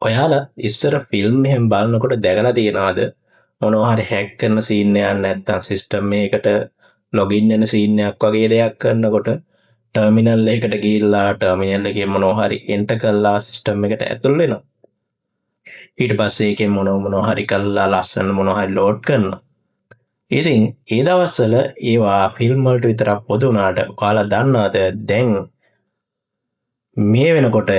ඔයාලා ඉස්සර ෆිල්ම් එහෙම බලනකොට දැකලා තියෙනවද මොනවා හරි හැක් කරන සීන් එකක් නැත්නම් සිස්ටම් එකකට ලොගින් වෙන සීන් එකක් වගේ දෙයක් කරනකොට ටර්මිනල් එකකට ගිහිල්ලා ටර්මිනල් එකේ මොනවා හරි එන්ටර් කරලා සිස්ටම් එකට ඇතුල් වෙනවා. ඊට පස්සේ ඒකෙන් මොනවා හරි කරලා ලස්සන මොනවා හරි ලෝඩ් කරනවා. ඉතින් ඒ දවස්වල ඒවා ෆිල්ම් වලට විතරක් පොදු වුණාට ඔයාලා දන්නවද දැන් මේ වෙනකොට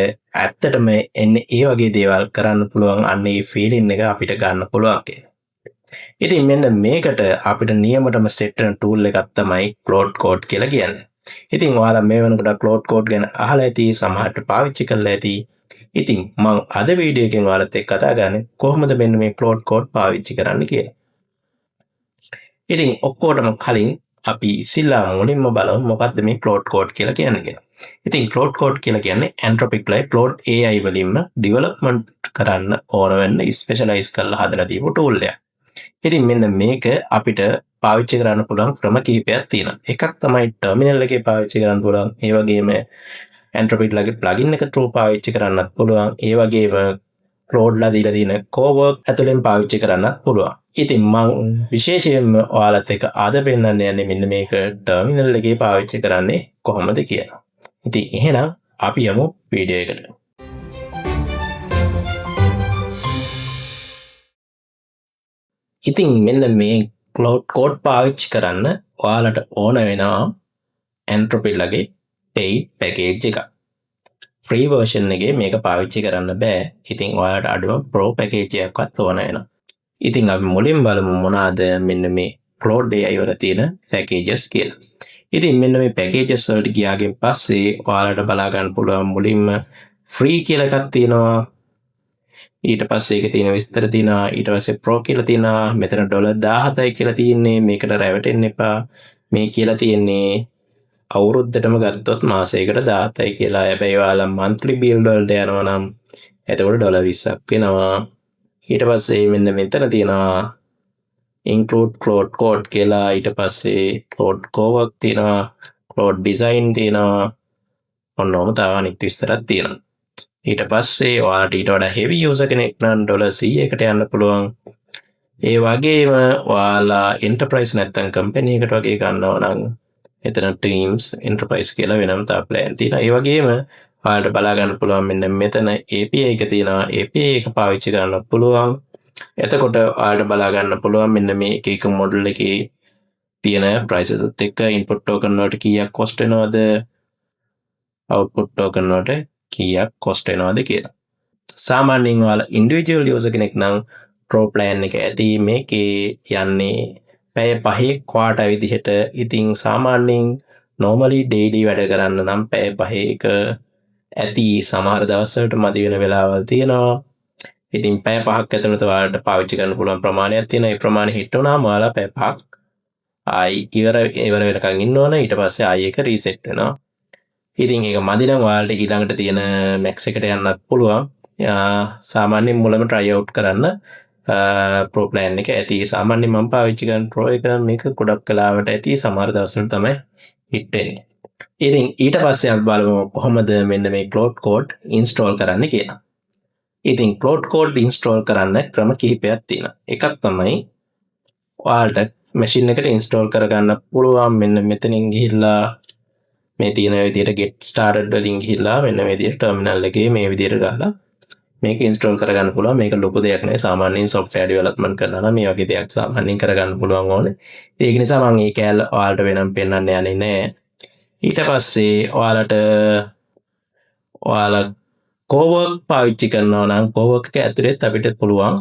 ඇත්තටම එන්නේ ඒ වගේ දේවල් කරන්න පුළුවන් අන්න ඒ ෆීලින් එක අපිට ගන්න පුළුවන් කියලා. ඉතින් මෙන්න මේකට අපිට නියමටම සෙට් වෙන ටූල් එකක් තමයි Cloud Code කියලා කියන්නේ. ඉතින් ඔයාලා මේ වෙනකොට Cloud Code ගැන අහලා ඇති, සමහරට පාවිච්චි කරලා ඇති. ඉතින් මම අද වීඩියෝ එකෙන් ඔයාලත් එක්ක කතා කරන්නේ කොහොමද මෙන්න මේ Cloud Code පාවිච්චි කරන්න කියලා. ඉතින් ඔක්කොටම කලින් අපි ඉස්සෙල්ලා මුලින්ම බලමු මොකක්ද මේ Cloud Code කියලා කියන්නේ කියලා. ඉතින් Cloud Code කියලා කියන්නේ Anthropic Cloud AI වලින්ම ඩෙවලොප්මන්ට් කරන්න ඕන වෙන ස්පෙෂලායිස් කරලා හදලා දීපු ටූල් එකක්. ඉතින් මෙන්න මේක අපිට පාවිච්චි කරන්න පුළුවන් ක්‍රම කිහිපයක් තියෙනවා. එකක් තමයි ටර්මිනල් එකේ පාවිච්චි කරන්න පුළුවන්. ඒ වගේම Anthropic ලගේ plugin එක through පාවිච්චි කරන්නත් පුළුවන්. ඒ වගේම Cloudලා දීලා තියෙන Cowork ඇතුලෙන් පාවිච්චි කරන්නත් පුළුවන්. ඉතින් මම විශේෂයෙන්ම ඔයාලත් එක්ක අද පෙන්නන්න යන්නේ මෙන්න මේක ටර්මිනල් එකේ පාවිච්චි කරන්නේ කොහොමද කියලා. ඉතින් එහෙනම් අපි යමු වීඩියෝ එකට. ඉතින් මෙන්න මේ Cloud Code පාවිච්චි කරන්න ඔයාලට ඕන වෙනවා Anthropic ලගේ paid package එක. free version එකේ මේක පාවිච්චි කරන්න බෑ. ඉතින් ඔයාලට අඩුම pro package එකක්වත් ඕන වෙනවා. ඉතින් අපි මුලින් බලමු මොනවාද මෙන්න මේ Cloud AI වල තියෙන packages කියලා. ඉතින් මෙන්න මේ packages වලට ගියාගෙන් පස්සේ ඔයාලට බලා ගන්න පුළුවන් මුලින්ම free කියලා එකක් තියෙනවා. ඊට පස්සේ ඒකේ තියෙන විස්තර තියෙනවා. ඊට පස්සේ pro කියලා තියෙනවා. මෙතන $17යි කියලා තියෙන්නේ. මේකට රැවටෙන්න එපා. මේ කියලා තියෙන්නේ අවුරුද්දටම ගත්තොත් මාසයකට 17යි කියලා. හැබැයි ඔයාලා monthly bill වලට යනවා නම් එතකොට $20ක් වෙනවා. ඊට පස්සේ මෙන්න මෙතන තියෙනවා include Cloud Code කියලා. ඊට පස්සේ Cloud Cowork තියෙනවා. Cloud Design තියෙනවා. ඔන්නෝම තව අනිත් විස්තරක් තියෙනවා. ඊට පස්සේ ඔයාලට ඊට වඩා heavy user කෙනෙක් නම් $100කට යන්න පුළුවන්. ඒ වගේම ඔයාලා enterprise නැත්නම් company එකට වගේ ගන්නවා නම් එතන Teams Enterprise කියලා වෙනම තව plan තියෙනවා. ඒ වගේම ඔයාලට බලා ගන්න පුළුවන් මෙන්න මෙතන API එක තියෙනවා. API එක පාවිච්චි කරන්න පුළුවන්. එතකොට ඔයාලට බලා ගන්න පුළුවන් මෙන්න මේ එක model එකේ තියෙන prices එක්ක input token වලට කීයක් cost වෙනවද, output token වලට කීයක් cost වෙනවද කියලා. සාමාන්‍යයෙන් ඔයාලා individual user කෙනෙක් නම් pro plan එක ඇති. මේකේ යන්නේ පැය 5 quarter විදිහට. ඉතින් සාමාන්‍යයෙන් normally daily වැඩ කරන්න නම් පැය 5ක ඇති. සමහර දවස්වලට මදි වෙන වෙලාවල් තියෙනවා. ඉතින් පැය 5ක් ඇතුළත ඔයාලට පාවිච්චි කරන්න පුළුවන් ප්‍රමාණයක් තියෙනවා. ඒ ප්‍රමාණය හිට වුණාම ඔයාලා පැය 5ක් ආයි ඉවර වෙනකන් ඉන්න ඕන. ඊට පස්සේ ආයි එක රීසෙට් වෙනවා. ඉතින් ඒක මදි නම් ඔයාලට ඊළඟට තියෙන max එකට යන්නත් පුළුවන්. සාමාන්‍යයෙන් මුලම try out කරන්න pro plan එක ඇති. සාමාන්‍යයෙන් මම පාවිච්චි කරන pro එක මේක ගොඩක් කාලවට ඇති. සමහර දවස්වල තමයි hit වෙන්නේ. ඉතින් ඊට පස්සේ අපි බලමු කොහොමද මෙන්න මේ Cloud Code install කරන්න කියලා. ඉතින් Cloud Code install කරන්න ක්‍රම කිහිපයක් තියෙනවා. එකක් තමයි ඔයාලට machine එකට install කරගන්න පුළුවන් මෙන්න මෙතනින් ගිහිල්ලා මේ තියෙන විදිහට get started වලින් ගිහිල්ලා මෙන්න මේ විදිහට terminal එකේ මේ විදිහට ගහලා මේක install කරගන්න පුළුවන්. මේක ලොකු දෙයක් නෙවෙයි. සාමාන්‍යයෙන් software development කරනවා නම් මේ වගේ දෙයක් සාමාන්‍යයෙන් කරගන්න පුළුවන් ඕනේ. ඒක නිසා මම මේ කැල ඔයාලට වෙනම පෙන්නන්න යන්නේ නැහැ. ඊට පස්සේ ඔයාලා Cowork පාවිච්චි කරනවා නම් Cowork එක ඇතුළෙත් අපිට පුළුවන්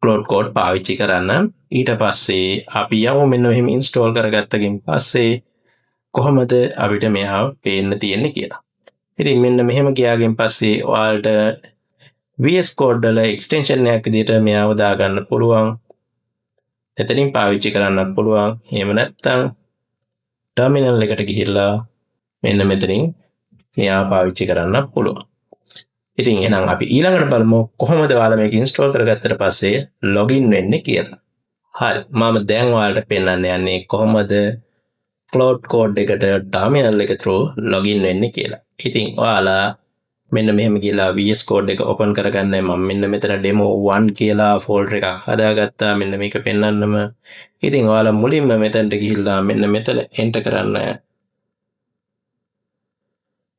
Cloud Code පාවිච්චි කරන්න. ඊට පස්සේ අපි යමු මෙන්න මෙහෙම install කරගත්තකින් පස්සේ කොහොමද අපිට මෙයාව පේන්න තියෙන්නේ කියලා. ඉතින් මෙන්න මෙහෙම ගියාගෙන් පස්සේ ඔයාලට VS Code වල extension එකක් විදිහට මෙයාව දාගන්න පුළුවන්. එතනින් පාවිච්චි කරන්නත් පුළුවන්. එහෙම නැත්නම් terminal එකට ගිහිල්ලා මෙන්න මෙතනින් මෙයාව පාවිච්චි කරන්න පුළුවන්. ඉතින් එහෙනම් අපි ඊළඟට බලමු කොහොමද ඔයාලා මේක install කරගත්තට පස්සේ login වෙන්නේ කියලා. හරි. මම දැන් ඔයාලට පෙන්නන්න යන්නේ කොහොමද Cloud Code එකට terminal එක through login වෙන්නේ කියලා. ඉතින් ඔයාලා මෙන්න මෙහෙම කියලා VS Code එක open කරගන්නයි මම මෙන්න මෙතන demo 1 කියලා folder එකක් හදාගත්තා. මෙන්න මේක පෙන්වන්නම. ඉතින් ඔයාලා මුලින්ම මෙතනට ගිහිල්ලා මෙන්න මෙතන enter කරන්න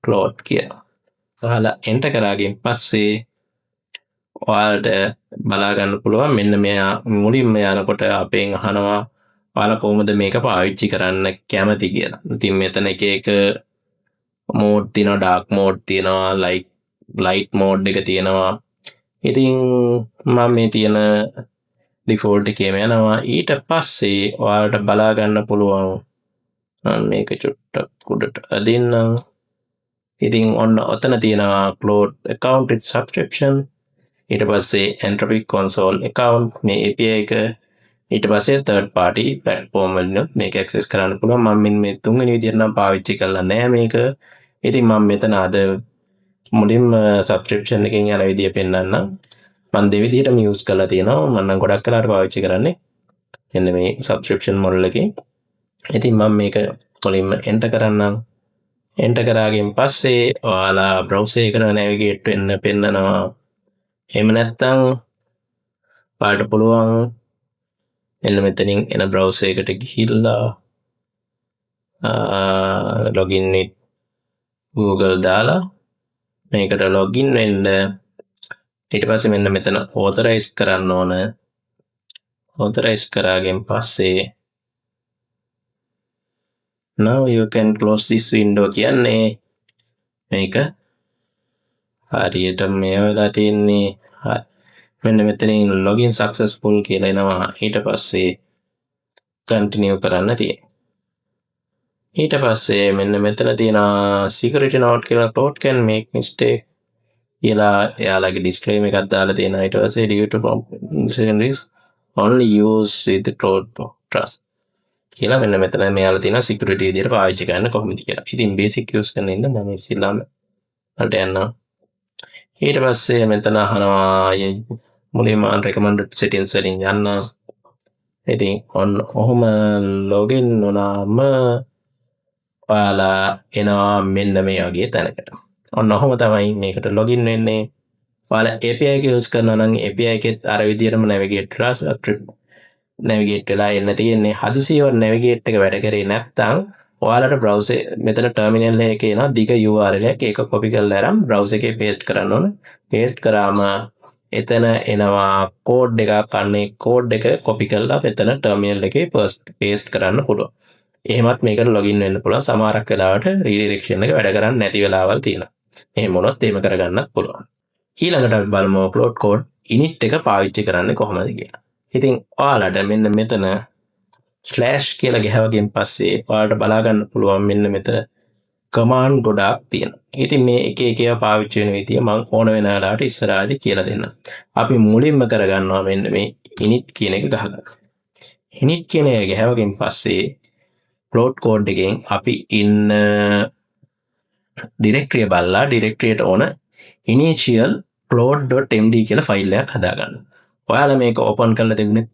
Claude කියලා. ඔයාලා enter කරාගෙන් පස්සේ ඔයාලට බලා ගන්න පුළුවන් මෙන්න මෙයා මුලින්ම යනකොට අපෙන් අහනවා ඔයාලා කොහොමද මේක පාවිච්චි කරන්න කැමති කියලා. ඉතින් මෙතන එක mode තියෙනවා, dark mode තියෙනවා, light mode එක තියෙනවා. ඉතින් මම මේ තියෙන default එකේම යනවා. ඊට පස්සේ ඔයාලට බලා ගන්න පුළුවන් මේක චුට්ටක් උඩට අදින්නම්. ඉතින් ඔන්න ඔතන තියෙනවා Claude account with subscription. ඊට පස්සේ Entropy console account මේ API එක. ඊට පස්සේ third party platform වලින් මේක access කරන්න පුළුවන්. මම මේ තුන්වෙනි විදිහට නම් පාවිච්චි කරලා නැහැ මේක. ඉතින් මම මෙතන අද මුලින්ම subscription එකෙන් යන විදිය පෙන්නන්නම්. මම දෙවිදිහටම use කරලා තියෙනවා. මම නම් ගොඩක් කලාට පාවිච්චි කරන්නේ මෙන්න මේ subscription model එකේ. ඉතින් මම මේක මුලින්ම enter කරන්නම්. enter කරාගෙන් පස්සේ ඔයාලා browser එකට navigate වෙන්න පෙන්නනවා. එහෙම නැත්නම් ඔයාලට පුළුවන් මෙන්න මෙතනින් එන browser එකට ගිහිල්ලා login with Google දාලා මේකට login වෙන්න. ඊට පස්සේ මෙන්න මෙතන authorize කරන්න ඕන. authorize කරාගෙන් පස්සේ now you can close this window කියන්නේ මේක හරියට මේ වෙලා තියෙන්නේ. මෙන්න මෙතනින් login successful කියලා එනවා. ඊට පස්සේ continue කරන්න තියෙනවා. ඊට පස්සේ මෙන්න මෙතන තියෙන security note කියලා Claude can make mistake කියලා එයාලගේ disclaimer එකක් දාලා තියෙනවා. ඊට පස්සේ due to is only use with the Claude trust කියලා මෙන්න මෙතන මෙයාලා තියෙන security විදියට පාවිච්චි කරන්න කොහොමද කියලා. ඉතින් basic use කරන ඉඳන් මම ඉස්සෙල්ලාම වලට යනවා. ඊට පස්සේ මෙතන අහනවා මුලින්ම recommended settings වලින් යන්න. ඉතින් ඔහොම login වුණාම ඔයාලා එනවා මෙන්න මේ වගේ තැනකට. ඔන්න ඔහොම තමයි මේකට login වෙන්නේ. ඔයාලා API එක use කරනවා නම් API එකෙත් අර විදියටම navigate වෙලා එන්න තියෙන්නේ. හදිසියෙ navigate එක වැඩ කරේ නැත්නම් ඔයාලට browser මෙතන terminal එකේ එන දිග URL එක ඒක copy කරලා අරන් browser එකේ paste කරන්න ඕන. paste කරාම එතන එනවා code එකක්. අන්නේ code එක copy කරලා මෙතන terminal එකේ paste කරන්න පුළුවන්. එහෙමත් මේකට login වෙන්න පුළුවන්. සමහරක් වෙලාවට redirection එක වැඩ කරන්නේ නැති වෙලාවල් තියෙනවා. එහෙම වුණොත් එහෙම කරගන්නත් පුළුවන්. ඊළඟට අපි බලමු Claude Code init එක පාවිච්චි කරන්නේ කොහොමද කියලා. ඉතින් ඔයාලට මෙන්න මෙතන slash කියලා ගහවගෙන් පස්සේ ඔයාලට බලා ගන්න පුළුවන් මෙන්න මෙතන command ගොඩාක් තියෙනවා. ඉතින් මේ එක එක ඒවා පාවිච්චි වෙන විදිය මම ඕන වෙන වෙලාවට ඉස්සරහදී කියලා දෙන්නම්. අපි මුලින්ම කරගන්නවා මෙන්න මේ init කියන එක ගහගන්න. init කියන එක ගහවගෙන් පස්සේ Claude Code එකෙන් අපි ඉන්න directory බලලා directory එකට ඕන initial claude.md කියලා ෆයිල් එකක් හදාගන්න. ඔයාලා මේක open කරලා තිබුණේ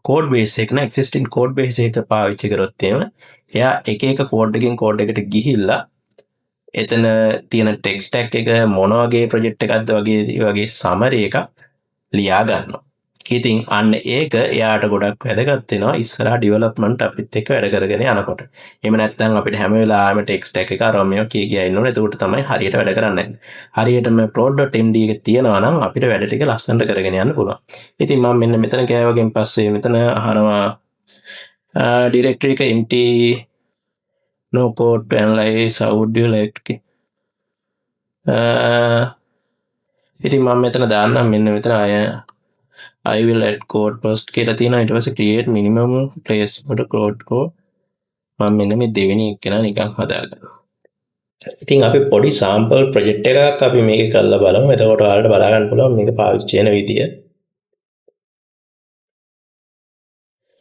code base එක නේ existing code base එක පාවිච්චි කරොත් එහෙම එයා එක එක code එකකින් code එකට ගිහිල්ලා එතන තියෙන text stack එක මොන වගේ project එකක්ද වගේ summary එකක් ලියා ගන්නවා. ඉතින් අන්න ඒක එයාට ගොඩක් වැදගත් වෙනවා ඉස්සරහා development අපිත් එක්ක වැඩ කරගෙන යනකොට. එහෙම නැත්නම් අපිට හැම වෙලාවෙම text stack එක අරම මේවා කිය ඉන්න ඕනේ. එතකොට තමයි හරියට වැඩ කරන්නේ. හරියටම claude.md එක තියනවා නම් අපිට වැඩ ටික ලස්සනට කරගෙන යන්න පුළුවන්. ඉතින් මම මෙන්න මෙතන කෑවගෙන් පස්සේ මෙතන අහනවා directory එක empty no code to analyze how would you like to ඉතින් මම මෙතන දාන්නම් මෙන්න මෙතන I will add code first කියලා තියෙනවා. ඊට පස්සේ create minimum place for Claude code. මම මෙන්න මේ දෙවෙනි එක නා නිකන් හදාගන්නවා. ඉතින් අපි පොඩි sample project එකක් අපි මේක කරලා බලමු. එතකොට ඔයාලට බලා ගන්න පුළුවන් මේක පාවිච්චි කරන විදිය.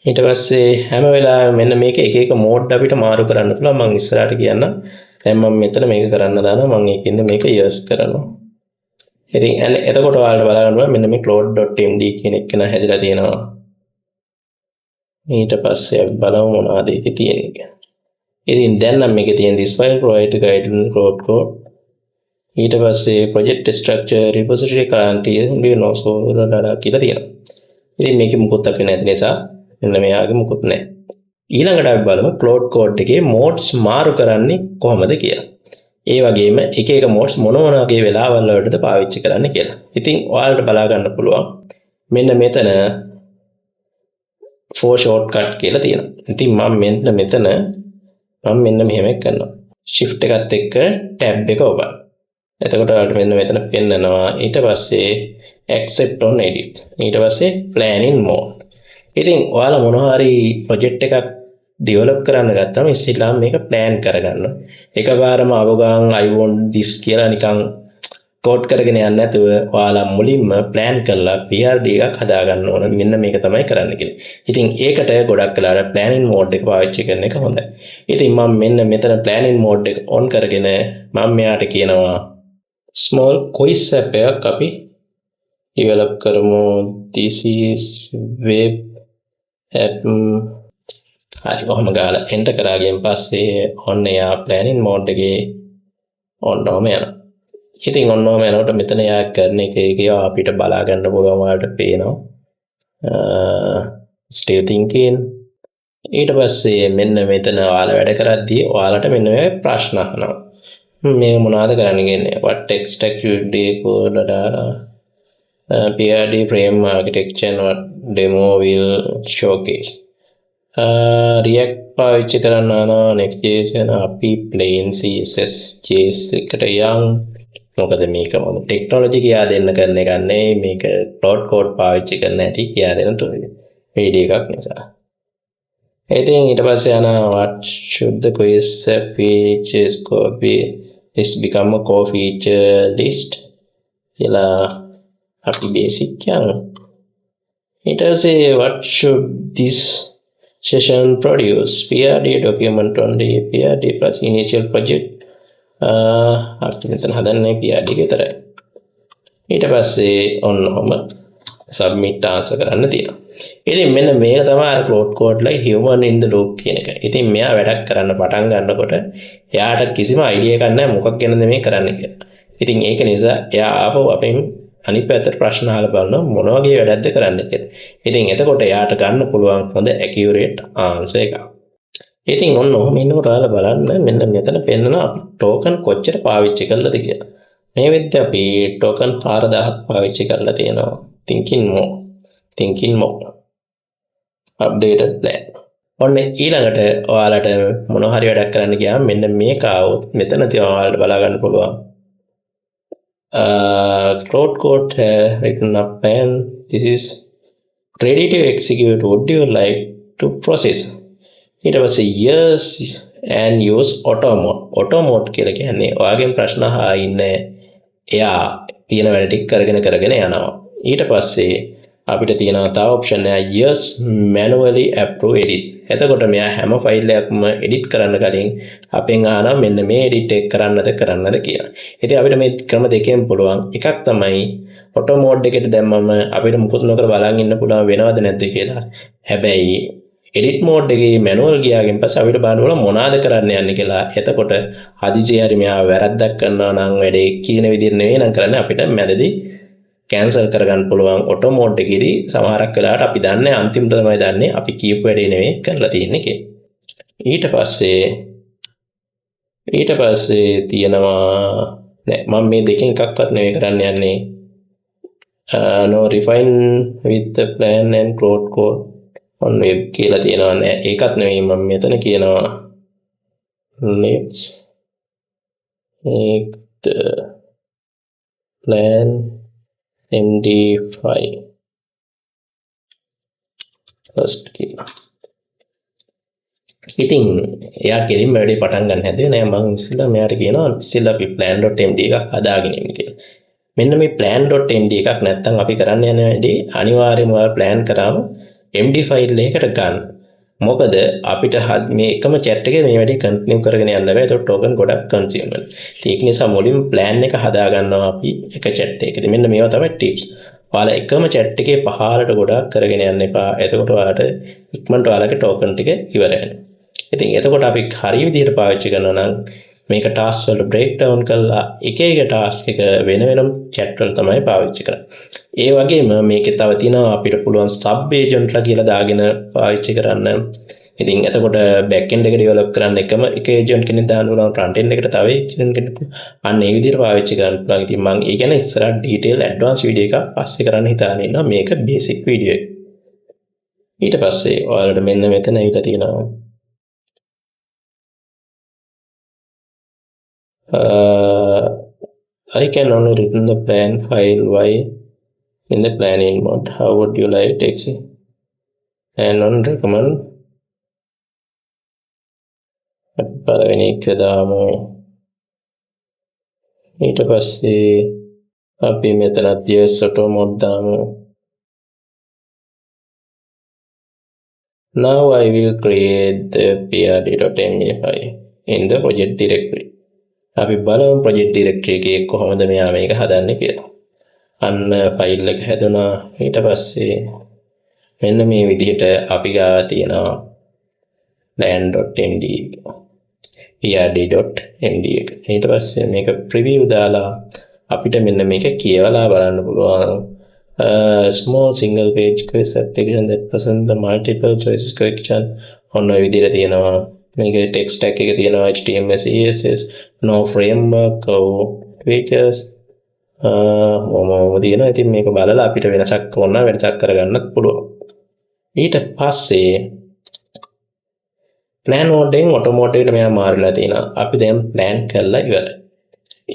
ඊට පස්සේ හැම වෙලාවෙම මෙන්න මේක එක එක mode අපිට මාරු කරන්න පුළුවන්. මම ඉස්සරහට කියන්නම්. දැන් මම මෙතන මේක කරන්න දානවා. මම ඒකින්ද මේක yes කරනවා. ඉතින් එතකොට ඔයාලට බලා ගන්න පුළුවන් මෙන්න මේ claude.md කියන එක නා හැදලා තියෙනවා. ඊට පස්සේ අපි බලමු මොනවද ඒකේ තියෙන්නේ. ඉතින් දැන් නම් මේකේ තියෙන this file provide guide Claude code ඊට පස්සේ project structure repository currently කියලා තියෙනවා. ඉතින් මේකේ මුකුත් අපි නැති නිසා මෙන්න මෙයාගේ මුකුත් නැහැ. ඊළඟට අපි බලමු Cloud Code එකේ modes මාරු කරන්නේ කොහොමද කියලා. ඒ වගේම එක එක modes මොන වගේ වෙලාවල් වලටද පාවිච්චි කරන්න කියලා. ඉතින් ඔයාලට බලා ගන්න පුළුවන් මෙන්න මෙතන for shortcut කියලා තියෙනවා. ඉතින් මම මෙන්න මෙහෙම කරනවා. shift එකත් එක්ක tab එක ඔබන. එතකොට ඔයාලට මෙන්න මෙතන පෙන්නනවා. ඊට පස්සේ accept on edit. ඊට පස්සේ planning mode. ඉතින් ඔයාලා මොනවා හරි project එකක් develop කරන්න ගත්තම ඉස්සෙල්ලාම මේක plan කරගන්න. එකපාරම අවගාන් I want this කියලා නිකන් code කරගෙන යන්නේ නැතුව ඔයාලා මුලින්ම plan කරලා PRD එකක් හදා ගන්න ඕන. මෙන්න මේක තමයි කරන්න කියලා. ඉතින් ඒකට ගොඩක් වෙලාවට planning mode එක පාවිච්චි කරන එක හොඳයි. ඉතින් මම මෙන්න මෙතන planning mode එක on කරගෙන මම මෙයාට කියනවා small quiz app එකක් අපි develop කරමු. This is web app. හරි කොහොම ගාලා enter කරාගෙන් පස්සේ ඔන්න එයා planning mode එකේ ඔන්නෝම යනවා. ඉතින් ඔන්නෝම යනකොට මෙතන එයා කරන එක අපිට බලා ගන්න පුළුවන් වලට පේනවා. still thinking. ඊට පස්සේ මෙන්න මෙතන ඔයාලා වැඩ කරද්දී ඔයාලට මෙන්න මේ ප්‍රශ්න අහනවා. මේ මොනවද කරන්න කියන්නේ? what tech stack should they code PRD frame architecture and what demo will showcase. React පාවිච්චි කරන්න යනවා. Next.js යන අපි plain CSS JS එකට යන්. මොකද මේක මම ටෙක්නොලොජි කියා දෙන්න කරන එක නෙවෙයි, මේක Cloud Code පාවිච්චි කරන්න හැටි කියා දෙන වීඩියෝ එකක් නිසා. ඉතින් ඊට පස්සේ යන what should the quiz features copy this become a core feature list කියලා අපි basic යනවා. ඊට පස්සේ what should this session produce? PRD document only, PRD plus initial project. අපි මෙතන හදන්නේ PRD විතරයි. ඊට පස්සේ ඔන්නෝම submit answer කරන්න තියෙනවා. ඉතින් මෙන්න මේක තමයි අර Cloud Code like human in the loop කියන එක. ඉතින් මෙයා වැඩක් කරන්න පටන් ගන්නකොට එයාට කිසිම idea එකක් නැහැ මොකක් ගැනද මේ කරන්න කියලා. ඉතින් ඒක නිසා එයා ආපහු අපෙන් අනිත් පැත්තට ප්‍රශ්න අහලා බලනවා මොන වගේ වැඩක්ද කරන්න කියලා. ඉතින් එතකොට එයාට ගන්න පුළුවන් හොඳ accurate answer එකක්. ඉතින් ඔන්න ඔහොම ඉන්නකොට ඔයාලා බලන්න මෙන්න මෙතන පෙන්නන අපි token කොච්චර පාවිච්චි කළාද කියලා. මේ වෙද්දී අපි token 4000ක් පාවිච්චි කරලා තියෙනවා. thinking more updated plan. ඔන්න ඊළඟට ඔයාලට මොන හරි වැඩක් කරන්න ගියාම මෙන්න මේක આવොත් මෙතන තියන ඔයාලට බලා ගන්න පුළුවන්. Cloud Code written up and this is ready to execute. Would you like to process? ඊට පස්සේ yes and use auto mode කියලා කියන්නේ ඔයාගෙන් ප්‍රශ්න අහා ඉන්නේ එයා තියෙන වැඩ ටික කරගෙන යනවා. ඊට පස්සේ අපිට තියෙනවා තව ඔප්ෂන් එකක් yes manually approve edit. එතකොට මෙයා හැම ෆයිල් එකක්ම edit කරන්න කලින් අපෙන් අහනවා මෙන්න මේ edit එක කරන්නද කියලා. ඉතින් අපිට මේ ක්‍රම දෙකෙන් පුළුවන්. එකක් තමයි auto mode එකට දැම්මම අපිට මුකුත් නොකර බලන් ඉන්න පුළුවන් වෙනවද නැද්ද කියලා. හැබැයි edit mode එකේ manual ගියාගෙන් පස්සේ අපිට බලන්න ඕන මොනවාද කරන්න යන්නේ කියලා. එතකොට හදිසියෙ හරි මෙයා වැරද්දක් කරනවා නම් වැඩේ කියන විදිහට නෙවෙයි නම් කරන්නේ අපිට මැදදී cancel කරගන්න පුළුවන්. auto mode එකේදී සමහරක් වෙලාවට අපි දන්නේ අන්තිමට තමයි දන්නේ අපි කියපු වැඩේ නෙවෙයි කරලා තියෙන්නේ කියලා. ඊට පස්සේ තියෙනවා නෑ මම මේ දෙකෙන් එකක්වත් නෙවෙයි කරන්න යන්නේ. no refine with the plan and Cloud Code on web කියලා තියෙනවා නෑ. ඒකත් නෙවෙයි මම මෙතන කියනවා let's make the plan MD5 first කියලා. ඉතින් එයා කෙලින්ම වැඩි පටන් ගන්න හැදුවේ නෑ. මම ඉස්සෙල්ලා මෙයාට කියනවා ඉස්සෙල්ලා අපි plan.md එකක් හදාගෙන ඉන්න කියලා. මෙන්න මේ plan.md එකක් නැත්තම් අපි කරන්න යන වැඩේ අනිවාර්යයෙන්ම ඔයාලා plan කරාම MD ෆයිල් එකකට ගන්න. මොකද අපිට මේ එකම chat එකේ මේ වැඩේ කන්ටිනියු කරගෙන යන්න බෑ. ඒක token ගොඩක් consume වෙනවා. ඒක නිසා මුලින් plan එක හදා ගන්නවා අපි එක chat එකකදී. මෙන්න මේවා තමයි tips. ඔයාලා එකම chat එකේ පහළට ගොඩක් කරගෙන යන්න එපා. එතකොට ඔයාලට ඉක්මනට ඔයාලගේ token ටික ඉවර වෙනවා. ඉතින් එතකොට අපි හරිය විදිහට පාවිච්චි කරනවා නම් මේක ටාස්ක් වලට බ්‍රේක් ඩවුන් කරලා එක එක ටාස්ක් එක වෙන වෙනම chat වල තමයි පාවිච්චි කරන්නේ. ඒ වගේම මේකේ තව තියෙනවා අපිට පුළුවන් සබ් ඒජන්ට්ලා කියලා දාගෙන පාවිච්චි කරන්න. ඉතින් එතකොට බෑක් එන්ඩ් එක ඩෙවලොප් කරන්න එකම එක ඒජන්ට් කෙනෙක් දාන්න පුළුවන් ෆ්‍රන්ට් එන්ඩ් එකට තව ඒජන්ට් කෙනෙක්. අන්න ඒ විදිහට පාවිච්චි කරන්න පුළුවන්. ඉතින් මම ඒ ගැන ඉස්සරහ ඩීටේල් ඇඩ්වාන්ස් වීඩියෝ එකක් පස්සේ කරන්න හිතාගෙන ඉන්නවා. මේක බේසික් වීඩියෝ එක. ඊට පස්සේ ඔයාලට මෙන්න මෙතන ඇවිල්ලා තියෙනවා I can only written the plan file why in the planning mode. How would you like text and on recommend පළවෙනි එක දාමු. ඊට පස්සේ අපි මෙතනත් yes auto mode දාමු. Now I will create the prd.md file in the project directory. අපි බලමු project directory එකේ කොහොමද මෙයා මේක හදන්නේ කියලා. අන්න ෆයිල් එක හැදුනා. ඊට පස්සේ මෙන්න මේ විදිහට අපි ගාව තියෙනවා plan.md prd.md එක. ඊට පස්සේ මේක preview දාලා අපිට මෙන්න මේක කියවලා බලන්න පුළුවන්. Small single page quiz application that presents the multiple choices question. ඔන්න ඔය විදිහට තියෙනවා. මේක text tag එක තියෙනවා HTML CSS no framework features තියෙනවා. ඉතින් මේක බලලා අපිට වෙනසක් ඕන නම් වෙනසක් කරගන්නත් පුළුවන්. ඊට පස්සේ plan mode එකෙන් auto mode එකට මෙයා මාරිලා තියෙනවා. අපි දැන් plan කරලා ඉවරයි.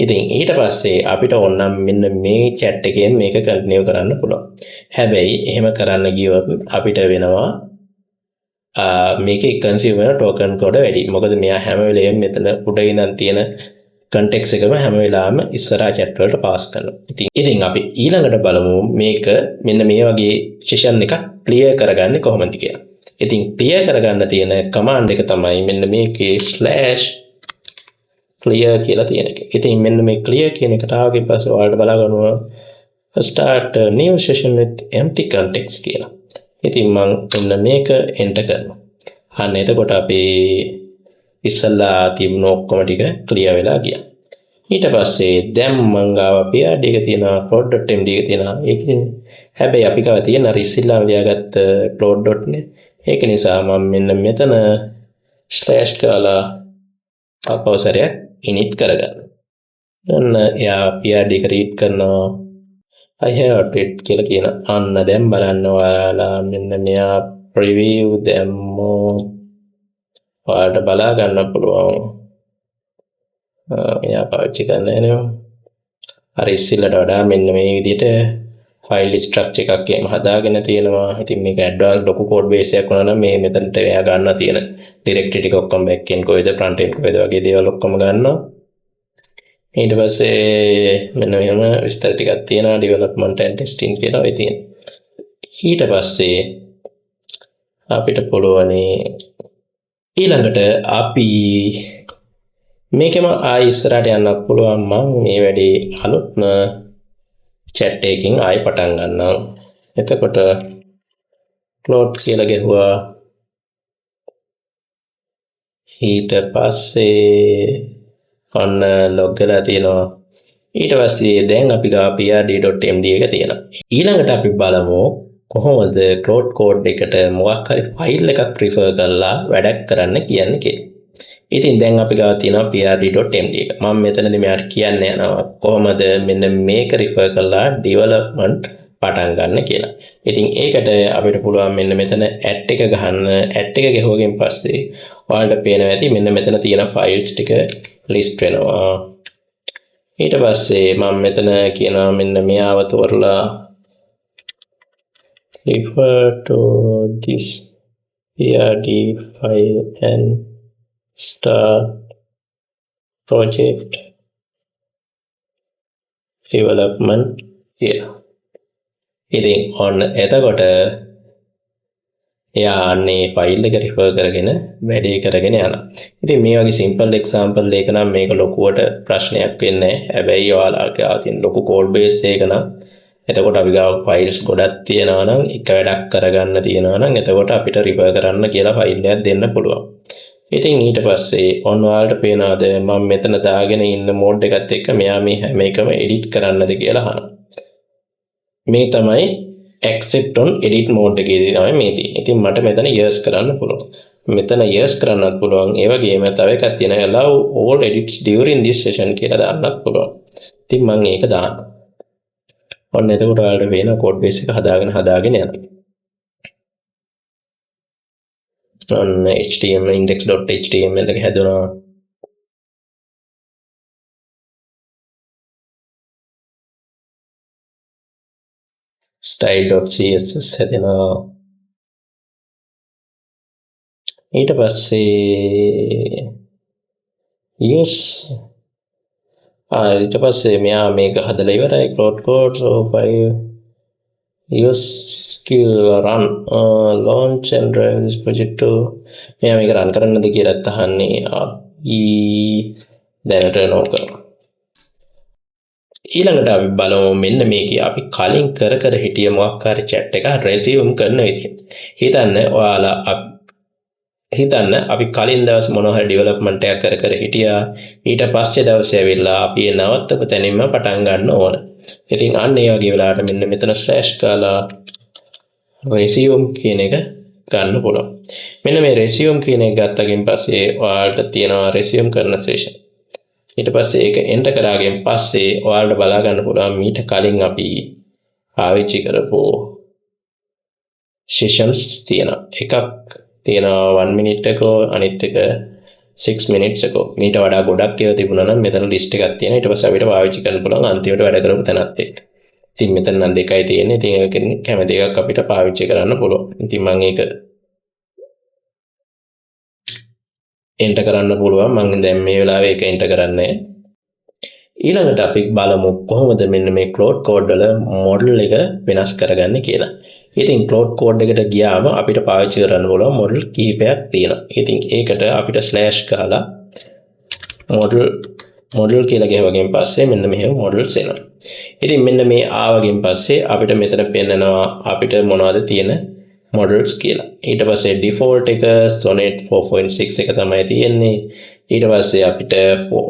ඉතින් ඊට පස්සේ අපිට ඕන නම් මෙන්න මේ chat එකෙන් මේක කන්ටිනියු කරන්න පුළුවන්. හැබැයි එහෙම කරන්න ගියොත් අපිට වෙනවා මේකේ consumer token code වැඩි. මොකද මෙයා හැම වෙලේම මෙතන උඩ ඉඳන් තියෙන context එකම හැම වෙලාවෙම ඉස්සරහා chat වලට pass කරනවා. ඉතින් අපි ඊළඟට බලමු මේක මෙන්න මේ වගේ session එකක් clear කරගන්නේ කොහොමද කියලා. ඉතින් clear කරගන්න තියෙන command එක තමයි මෙන්න මේකේ /clear කියලා තියෙන එක. ඉතින් මෙන්න මේ clear කියන එකට ආවගේ පස්සේ ඔයාලට බලා ගන්නවා start a new session with empty context කියලා. ඉතින් මම මෙන්න මේක enter කරනවා. අන්න එතකොට අපි ඉස්සල්ලා තිබුණු ඔක්කොම ටික clear වෙලා ගියා. ඊට පස්සේ දැන් මං ගාව PRD එක තියෙනවා plot.md එක තියෙනවා. ඒකේ හැබැයි අපි ගාව තියෙන අර ඉස්සෙල්ලාම ලියාගත්ත plot.net. ඒක නිසා මම මෙන්න මෙතන ස්ලෑෂ් කරලා අපවසරයක් init කරගන්න. ඔන්න එයා PRD එක read කරනවා. I have update කියලා කියන. අන්න දැන් බලන්න ඔයාලා මෙන්න මෙයා preview demo ඔයාලට බලා ගන්න පුළුවන්. එයා පාවිච්චි කරන්නේ නේ. අර ඉස්සෙල්ලට වඩා මෙන්න මේ විදිහට file structure එකක් එහෙම හදාගෙන තියෙනවා. ඉතින් මේක advanced ලොකු code base එකක් වුණා නම් මේ මෙතනට එයා ගන්න තියෙන directory ටික ඔක්කොම back end කොහෙද front end කොහෙද වගේ දේවල් ඔක්කොම ගන්නවා. ඊට පස්සේ මෙන්න මෙහෙම විස්තර ටිකක් තියෙනවා development and testing කියලා ඔය තියෙන. ඊට පස්සේ අපිට පුළුවන් ඊළඟට අපි මේකම ආයෙ ඉස්සරහට යන්න පුළුවන්. මම මේ වැඩේ අලුත්ම chat එකකින් ආයෙ පටන් ගන්නම්. එතකොට plot කියලා ගෙහුවා. ඊට පස්සේ ඔන්න log වෙලා තියෙනවා. ඊට පස්සේ දැන් අපි ගාව prd.md එක තියෙනවා. ඊළඟට අපි බලමු කොහොමද cloud code එකට මොකක් හරි ෆයිල් එකක් refer කරලා වැඩක් කරන්න කියන්නේ කියලා. ඉතින් දැන් අපි ගාව තියෙනවා prd.md එක. මම මෙතනදී මෙයාට කියන්න යනවා කොහොමද මෙන්න මේක refer කරලා development පටන් ගන්න කියලා. ඉතින් ඒකට අපිට පුළුවන් මෙන්න මෙතන add එක ගහන්න. add එක ගහුවකින් පස්සේ ඔයාලට පේනවා ඇති මෙන්න මෙතන තියෙන files ටික list වෙනවා. ඊට පස්සේ මම මෙතන කියනවා මෙන්න මෙයාව තෝරලා refer to this prd file and start project development here. ඉතින් ඔන්න එතකොට එයා අන්නේ ෆයිල් එක රිෆර් කරගෙන වැඩේ කරගෙන යනවා. ඉතින් මේ වගේ සිම්පල් එක්සැම්පල් එක නම් මේක ලොකුවට ප්‍රශ්නයක් වෙන්නේ නැහැ. හැබැයි ඔයාලගේ තියෙන ලොකු කෝඩ් බේස් එක නම් එතකොට අපි ගාව ෆයිල්ස් ගොඩක් තියෙනවා නම් එක වැඩක් කරගන්න තියෙනවා නම් එතකොට අපිට රිෆර් කරන්න කියලා ෆයිල් එකක් දෙන්න පුළුවන්. ඉතින් ඊට පස්සේ ඔන්න ඔයාලට පේනවාද මම මෙතන දාගෙන ඉන්න මෝඩ් එකත් එක්ක මෙයා මේ හැම එකම එඩිට් කරන්නද කියලා අහනවා. මේ තමයි accept on edit mode එකේදී තමයි මේ තියෙන්නේ. ඉතින් මට මෙතන yes කරන්න පුළුවන්. මෙතන yes කරන්නත් පුළුවන්. ඒ වගේම තව එකක් තියෙනවා allow all edits during this session කියලා දාන්නත් පුළුවන්. ඉතින් මම ඒක දානවා. ඔන්න එතකොට ඔයාලට වෙන code base එක හදාගෙන යනවා. ඔන්න html index.html එක හැදුනා. style.css හැදෙනවා. ඊට පස්සේ ඊට පස්සේ මෙයා මේක හදලා ඉවරයි. code so by use skill run launch and drive this project to මෙයා මේක run කරන්නද කියලා අහන්නේ. අපි දැනට නෝක ඊළඟට අපි බලමු මෙන්න මේකේ අපි කලින් කර හිටිය මොකක් හරි chat එක resume කරන විදිය. හිතන්න අපි කලින් දවස් මොන හරි ඩෙවලොප්මන්ට් එකක් කර හිටියා. ඊට පස්සේ දවසේ ඇවිල්ලා අපි නවත්තපු තැනින්ම පටන් ගන්න ඕන. ඉතින් අන්න ඒ වගේ වෙලාවට මෙන්න මෙතන ස්ලෑෂ් කාලා resume කියන එක ගන්න පුළුවන්. මෙන්න මේ resume කියන එක ගත්තකින් පස්සේ ඔයාලට තියෙනවා resume කරන session. ඊට පස්සේ ඒක enter කරාගෙන් පස්සේ ඔයාලට බලා ගන්න පුළුවන් මීට කලින් අපි පාවිච්චි කරපු sessions තියෙනවා. එකක් තියෙනවා 1 minute ago අනිත් එක 6 minutes ago. මීට වඩා ගොඩක් ඒවා තිබුණා නම් මෙතන list එකක් තියෙනවා. ඊට පස්සේ අපිට පාවිච්චි කරන්න පුළුවන් අන්තිමට වැඩ කරපු තැනත් එක්ක. ඉතින් මෙතන නම් දෙකයි තියෙන්නේ. ඉතින් ඒකෙන් කැමති එකක් අපිට පාවිච්චි කරන්න පුළුවන්. ඉතින් මම ඒක enter කරන්න පුළුවන්. මම දැන් මේ වෙලාවේ ඒක enter කරන්නේ. ඊළඟට අපි බලමු කොහොමද මෙන්න මේ Claude Code වල model එක වෙනස් කරගන්නේ කියලා. ඉතින් Claude Code එකට ගියාම අපිට පාවිච්චි කරන්න පුළුවන් model කිහිපයක් තියෙනවා. ඉතින් ඒකට අපිට slash ගාලා model කියලා ගහවගෙන් පස්සේ මෙන්න මෙහෙම models එනවා. ඉතින් මෙන්න මේ ආවගෙන් පස්සේ අපිට මෙතන පෙන්නනවා අපිට මොනවද තියෙන models කියලා. ඊට පස්සේ default එක Sonnet 4.6 එක තමයි තියෙන්නේ. ඊට පස්සේ අපිට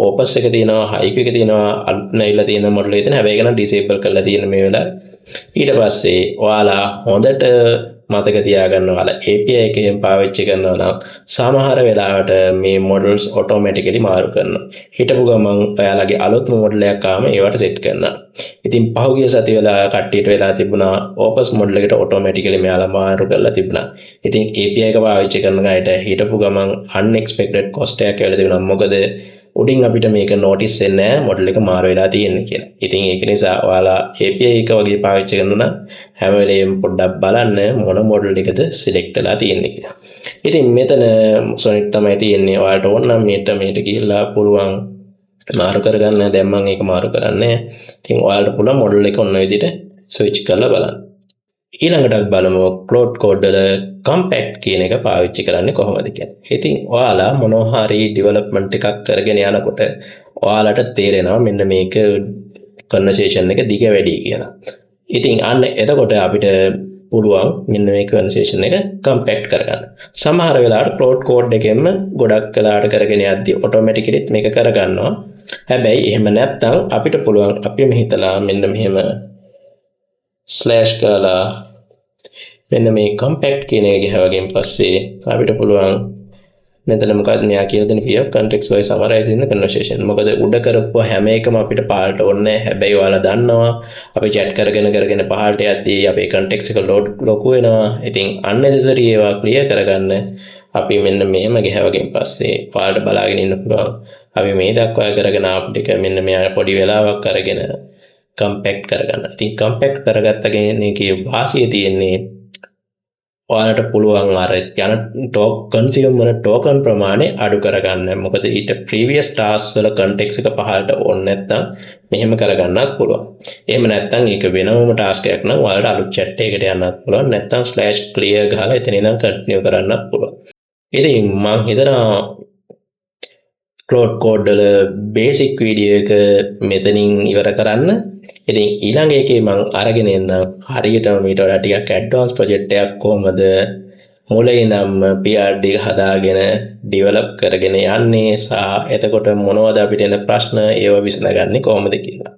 Opus එක තියෙනවා, Haiku එක තියෙනවා, අලුත් නැවිලා තියෙන model එක තියෙනවා. හැබැයි ඒක නම් disable කරලා තියෙන මේ වෙලාවේ. ඊට පස්සේ ඔයාලා හොඳට මතක තියාගන්න ඔයාලා API එකෙන් පාවිච්චි කරනවා නම් සමහර වෙලාවට මේ models automatically මාරු කරනවා. හිටපු ගමන් ඔයාලගේ අලුත්ම model එකක් ආවම ඒවට set කරනවා. ඉතින් පහුගිය සතිය වෙලා කට්ටියට වෙලා තිබුණා Opus model එකට automatically මෙයාලා මාරු කරලා තිබුණා. ඉතින් API එක පාවිච්චි කරන ගායට හිටපු ගමන් unexpected cost එකක් ඇවිල්ලා තිබුණා. මොකද උඩින් අපිට මේක notice වෙන්නේ නැහැ model එක මාරු වෙලා තියෙන්නේ කියලා. ඉතින් ඒක නිසා ඔයාලා API එක වගේ පාවිච්චි කරනවා නම් හැම වෙලේම පොඩ්ඩක් බලන්න මොන model එකද select වෙලා තියෙන්නේ කියලා. ඉතින් මෙතන Sonnet තමයි තියෙන්නේ. ඔයාලට ඕන නම් මේට ගිහිල්ලා පුළුවන් මාරු කරගන්න. දැන් මම ඒක මාරු කරන්නේ. ඉතින් ඔයාලට පුළුවන් model එක ඔන්න විදිහට switch කරලා බලන්න. ඊළඟට අපි බලමු Claude Code වල compact කියන එක පාවිච්චි කරන්නේ කොහොමද කියලා. ඉතින් ඔයාලා මොනවා හරි development එකක් කරගෙන යනකොට ඔයාලට තේරෙනවා මෙන්න මේක conversation එක දිග වැඩි කියලා. ඉතින් අන්න එතකොට අපිට පුළුවන් මෙන්න මේ conversation එක compact කරගන්න. සමහර වෙලාවට Claude Code එකෙන්ම ගොඩක් වෙලාවට කරගෙන යද්දී automatically මේක කරගන්නවා. හැබැයි එහෙම නැත්නම් අපිට පුළුවන් අපිම හිතලා මෙන්න මෙහෙම ස්ලෑෂ් කරලා මෙන්න මේ compact කියන එක ගහවගෙන් පස්සේ අපිට පුළුවන් මෙතන මොකක්ද මෙයා කියලා දෙන පිය context wise summarizing the conversation. මොකද උඩ කරපුවා හැම එකම අපිට පහළට ඕනේ. හැබැයි ඔයාලා දන්නවා අපි chat කරගෙන පහළට යද්දී අපේ context එක ලොකු වෙනවා. ඉතින් unnecessary ඒවා clear කරගන්න අපි මෙන්න මෙහෙම ගහවගෙන් පස්සේ ඔයාලට බලාගෙන ඉන්න පුළුවන්. අපි මේ දක්වා කරගෙන ආපු ටික මෙන්න මෙයා පොඩි වෙලාවක් අරගෙන compact කරගන්න. ඉතින් compact කරගත්තගෙන එකේ වාසිය තියෙන්නේ ඔයාලට පුළුවන් අර යන consume වන token ප්‍රමාණය අඩු කරගන්න. මොකද ඊට previous task වල context එක පහළට ඕන නැත්නම් මෙහෙම කරගන්නත් පුළුවන්. එහෙම නැත්නම් ඒක වෙනම task එකක් නම් ඔයාලට අලුත් chat එකකට යන්නත් පුළුවන්. නැත්නම් /clear ගහලා එතන ඉඳන් continue කරන්නත් පුළුවන්. ඉතින් මම හිතනවා Claude Code වල basic video එක මෙතනින් ඉවර කරන්න. ඉතින් ඊළඟ එකේ මම අරගෙන එන්න හරියටම ඊට වඩා ටිකක් advanced project එකක් කොහොමද මුල ඉඳන්ම PRD හදාගෙන ඩිවලොප් කරගෙන යන්නේ සහ එතකොට මොනවද අපිට එන ප්‍රශ්න ඒව විසඳගන්නේ කොහොමද කියලා.